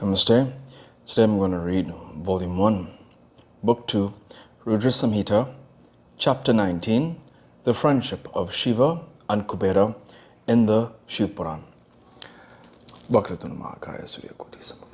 Namaste. Today I'm going to read Volume 1, Book 2, Rudra Samhita, Chapter 19, The Friendship of Shiva and Kubera in the Shiva Puran. Vakratun Mahakaya Surya Koti Samaprabhani.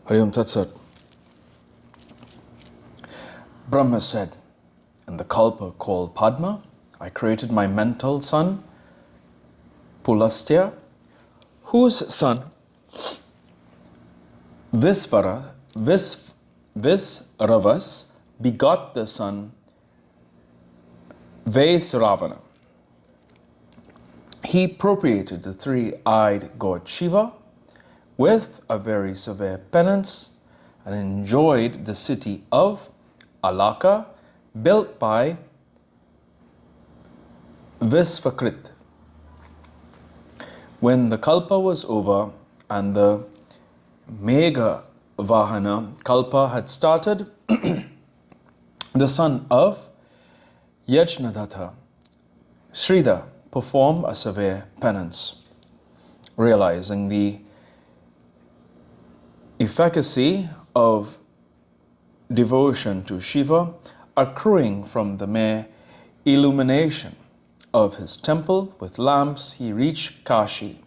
Hari Om Tat Sat. Brahma said, in the Kalpa called Padma, I created my mental son, Pulastya, whose son, Visvaravas, begot the son, Vaisravana. He propitiated the three-eyed god Shiva with a very severe penance and enjoyed the city of Alaka built by Visvakrit. When the Kalpa was over and the Megha Vahana Kalpa had started, the son of Yajnadatta, Sridhar, performed a severe penance. Realizing the efficacy of devotion to Shiva accruing from the mere illumination of his temple with lamps, he reached Kashi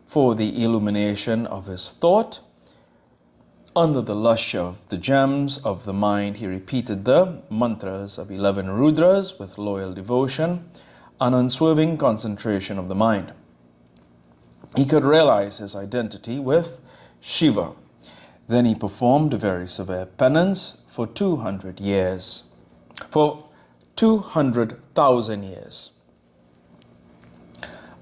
for the illumination of his thought. Under the lustre of the gems of the mind, he repeated the mantras of 11 Rudras with loyal devotion and unswerving concentration of the mind. He could realize his identity with Shiva. Then he performed a very severe penance for 200 years, for 200,000 years.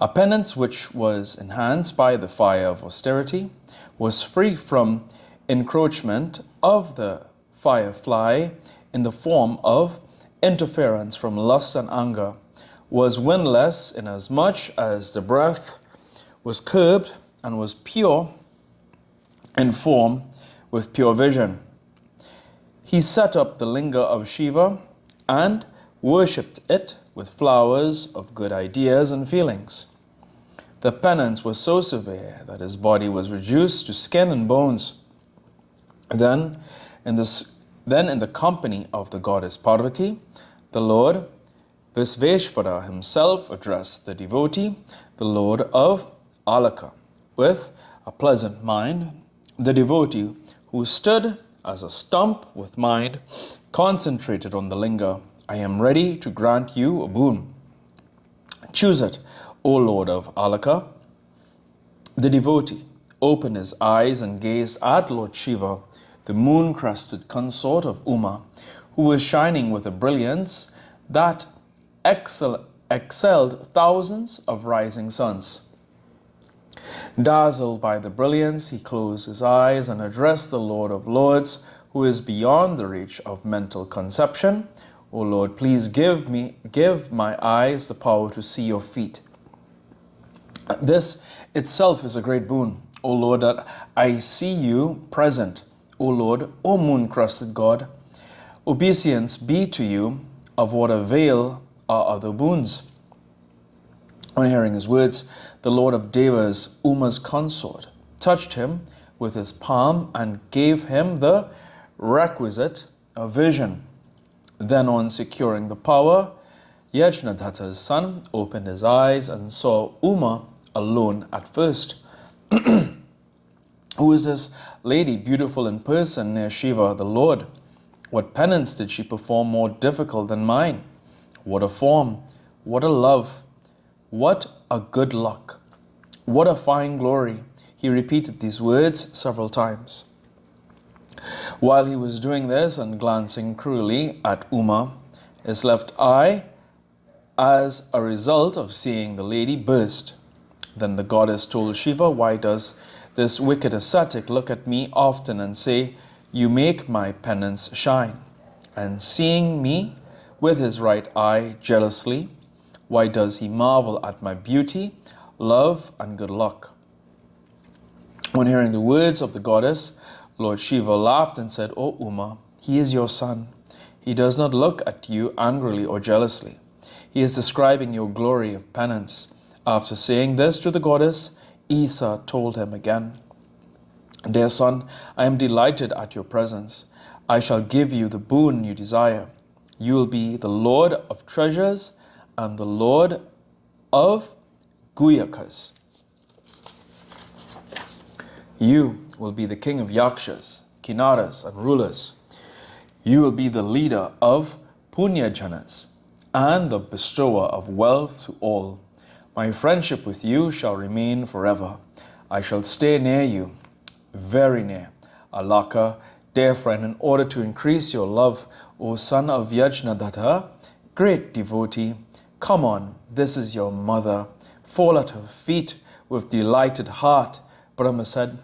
A penance which was enhanced by the fire of austerity, was free from encroachment of the firefly in the form of interference from lust and anger, was windless inasmuch as the breath was curbed and was pure in form with pure vision. He set up the linga of Shiva and worshipped it with flowers of good ideas and feelings. The penance was so severe that his body was reduced to skin and bones. Then in the company of the goddess Parvati, the Lord Visveshvara himself addressed the devotee, the Lord of Alaka, with a pleasant mind. The devotee, who stood as a stump with mind concentrated on the linga, I am ready to grant you a boon. Choose it, O Lord of Alaka. The devotee opened his eyes and gazed at Lord Shiva, the moon-crested consort of Uma, who was shining with a brilliance that excelled thousands of rising suns. Dazzled by the brilliance, he closed his eyes and addressed the Lord of Lords, who is beyond the reach of mental conception. O Lord, please give my eyes the power to see your feet. This itself is a great boon, O Lord, that I see you present. O Lord, O moon-crusted God, obeisance be to you. Of what avail are other boons? On hearing his words, the Lord of Devas, Uma's consort, touched him with his palm and gave him the requisite vision. Then, on securing the power, Yajnadatta's son opened his eyes and saw Uma alone at first. Who is this lady, beautiful in person, near Shiva, the Lord? What penance did she perform more difficult than mine? What a form, what a love, what a good luck, what a fine glory. He repeated these words several times. While he was doing this and glancing cruelly at Uma, his left eye, as a result of seeing the lady, burst. Then the goddess told Shiva, why does this wicked ascetic look at me often and say, You make my penance shine. And seeing me with his right eye jealously, why does he marvel at my beauty, love, and good luck? On hearing the words of the goddess, Lord Shiva laughed and said, O Uma, he is your son. He does not look at you angrily or jealously. He is describing your glory of penance. After saying this to the goddess, Isa told him again, Dear son, I am delighted at your presence. I shall give you the boon you desire. You will be the Lord of treasures and the Lord of Guyakas. You will be the king of Yakshas, Kinnaras, and rulers. You will be the leader of Punyajanas and the bestower of wealth to all. My friendship with you shall remain forever. I shall stay near you, very near. Alaka, dear friend, in order to increase your love, O son of Yajnadatta, great devotee, come on, this is your mother. Fall at her feet with delighted heart. Brahma said,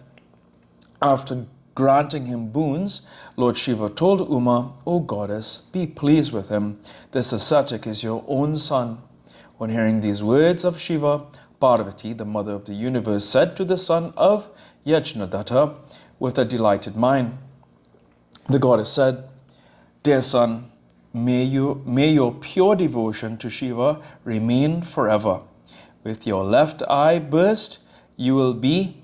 after granting him boons, Lord Shiva told Uma, O goddess, be pleased with him. This ascetic is your own son. On hearing these words of Shiva, Parvati, the mother of the universe, said to the son of Yajnadatta with a delighted mind, the goddess said, Dear son, may your pure devotion to Shiva remain forever. With your left eye burst, you will be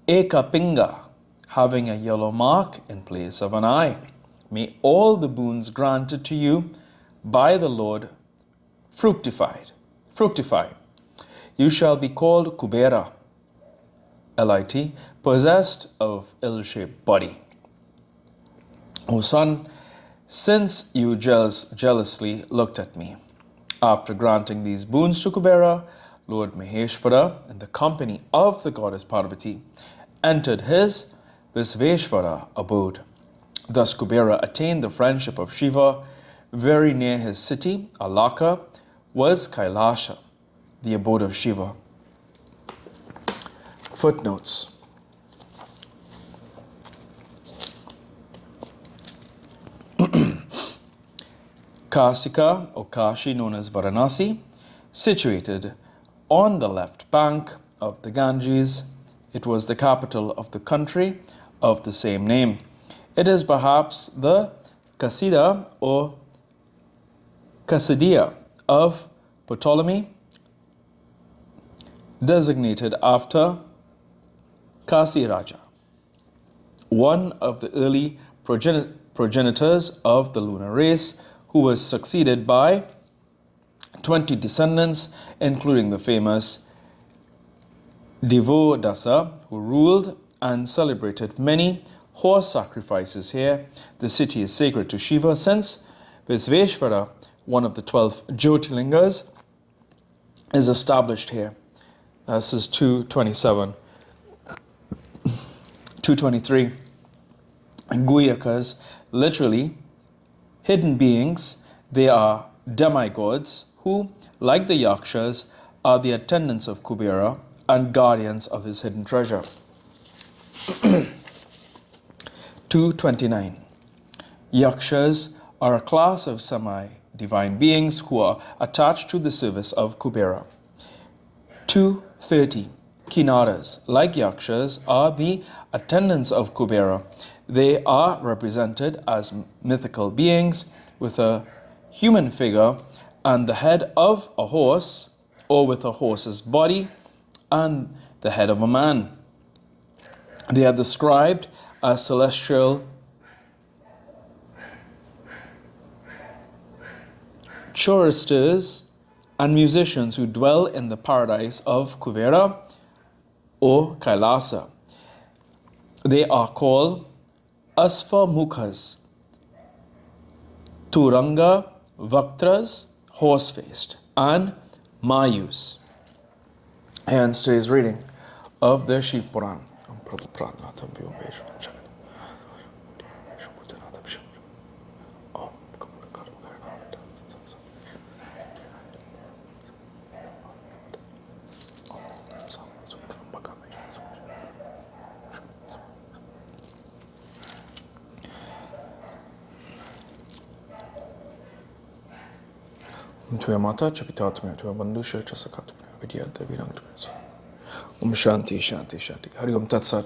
Ekapinga, having a yellow mark in place of an eye. May all the boons granted to you by the Lord fructify. You shall be called Kubera, Lit, possessed of ill-shaped body. O son, since you jealously looked at me, after granting these boons to Kubera, Lord Maheshwara, in the company of the goddess Parvati, entered his Visveshvara abode. Thus Kubera attained the friendship of Shiva. Very near his city, Alaka, was Kailasha, the abode of Shiva. Footnotes. Kasika, or Kashi, known as Varanasi, situated on the left bank of the Ganges. It was the capital of the country of the same name. It is perhaps the Kasida or Kasidia of Ptolemy, designated after Kasi Raja, one of the early progenitors of the lunar race, who was succeeded by 20 descendants, including the famous Devodasa, who ruled and celebrated many horse sacrifices here. The city is sacred to Shiva since Visveshvara, one of the 12 Jyotirlingas, is established here. This is 227. 223. Guyakas, literally hidden beings. They are demigods who, like the Yakshas, are the attendants of Kubera and guardians of his hidden treasure. 229. Yakshas are a class of semi-divine beings who are attached to the service of Kubera. 230. Kinnaras, like Yakshas, are the attendants of Kubera. They are represented as mythical beings with a human figure and the head of a horse, or with a horse's body and the head of a man. They are described as celestial choristers and musicians who dwell in the paradise of Kuvera or Kailasa. They are called Asva Mukhas, Turanga Vaktras, horse-faced, and Mayus. Hence today's reading of the Shiva Puran. Tuya Mata, Chapitatme, Tuya Bandusha, Chasakatme, Vidyata Virangtmes. Om Shanti, Shanti, Shanti. Hari Om Tat Sat.